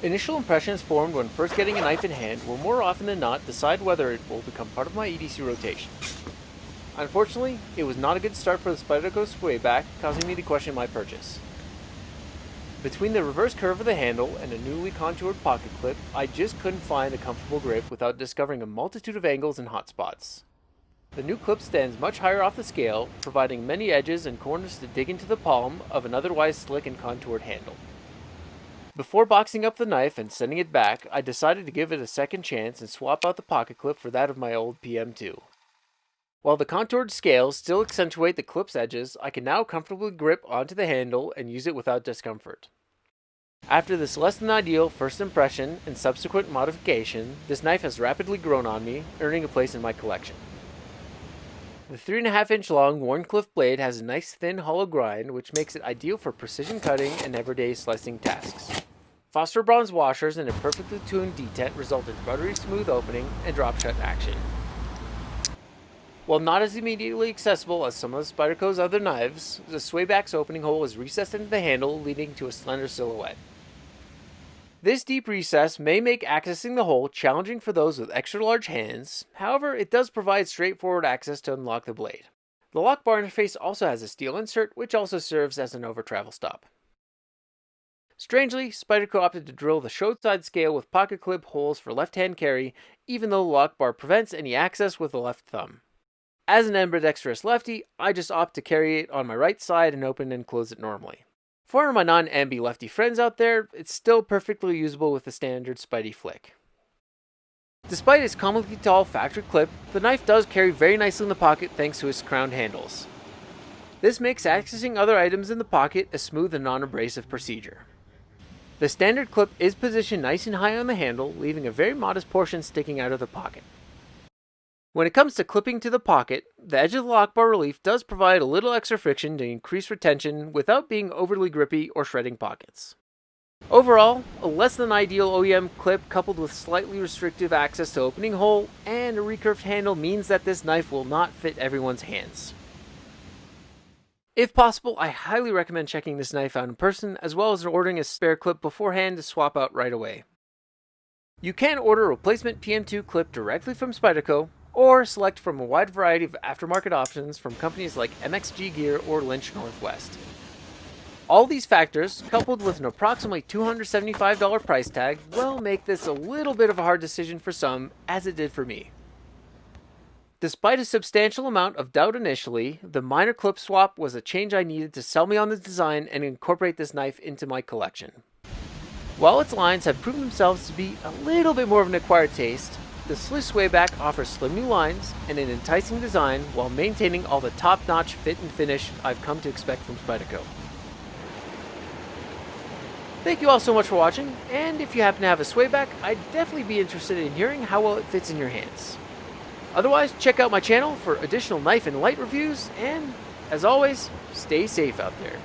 Initial impressions formed when first getting a knife in hand will more often than not decide whether it will become part of my EDC rotation. Unfortunately, it was not a good start for the Spyderco Swayback, causing me to question my purchase. Between the reverse curve of the handle and a newly contoured pocket clip, I just couldn't find a comfortable grip without discovering a multitude of angles and hot spots. The new clip stands much higher off the scale, providing many edges and corners to dig into the palm of an otherwise slick and contoured handle. Before boxing up the knife and sending it back, I decided to give it a second chance and swap out the pocket clip for that of my old PM2. While the contoured scales still accentuate the clip's edges, I can now comfortably grip onto the handle and use it without discomfort. After this less than ideal first impression and subsequent modification, this knife has rapidly grown on me, earning a place in my collection. The 3.5-inch long Wharncliffe blade has a nice thin hollow grind, which makes it ideal for precision cutting and everyday slicing tasks. Phosphor bronze washers and a perfectly tuned detent result in buttery smooth opening and drop shut action. While not as immediately accessible as some of Spyderco's other knives, the Swayback's opening hole is recessed into the handle, leading to a slender silhouette. This deep recess may make accessing the hole challenging for those with extra large hands, however, it does provide straightforward access to unlock the blade. The lock bar interface also has a steel insert, which also serves as an over-travel stop. Strangely, Spyderco opted to drill the short side scale with pocket clip holes for left-hand carry, even though the lock bar prevents any access with the left thumb. As an ambidextrous lefty, I just opt to carry it on my right side and open and close it normally. For my non-ambi lefty friends out there, it's still perfectly usable with the standard Spidey flick. Despite its comically tall factory clip, the knife does carry very nicely in the pocket thanks to its crowned handles. This makes accessing other items in the pocket a smooth and non-abrasive procedure. The standard clip is positioned nice and high on the handle, leaving a very modest portion sticking out of the pocket. When it comes to clipping to the pocket, the edge of the lock bar relief does provide a little extra friction to increase retention without being overly grippy or shredding pockets. Overall, a less than ideal OEM clip coupled with slightly restrictive access to opening hole and a recurved handle means that this knife will not fit everyone's hands. If possible, I highly recommend checking this knife out in person, as well as ordering a spare clip beforehand to swap out right away. You can order a replacement PM2 clip directly from Spyderco, or select from a wide variety of aftermarket options from companies like MXG Gear or Lynch Northwest. All these factors, coupled with an approximately $275 price tag, will make this a little bit of a hard decision for some, as it did for me. Despite a substantial amount of doubt initially, the minor clip swap was a change I needed to sell me on the design and incorporate this knife into my collection. While its lines have proven themselves to be a little bit more of an acquired taste, the Swayback offers slim new lines and an enticing design while maintaining all the top-notch fit and finish I've come to expect from Spyderco. Thank you all so much for watching, and if you happen to have a Swayback, I'd definitely be interested in hearing how well it fits in your hands. Otherwise, check out my channel for additional knife and light reviews, and as always, stay safe out there.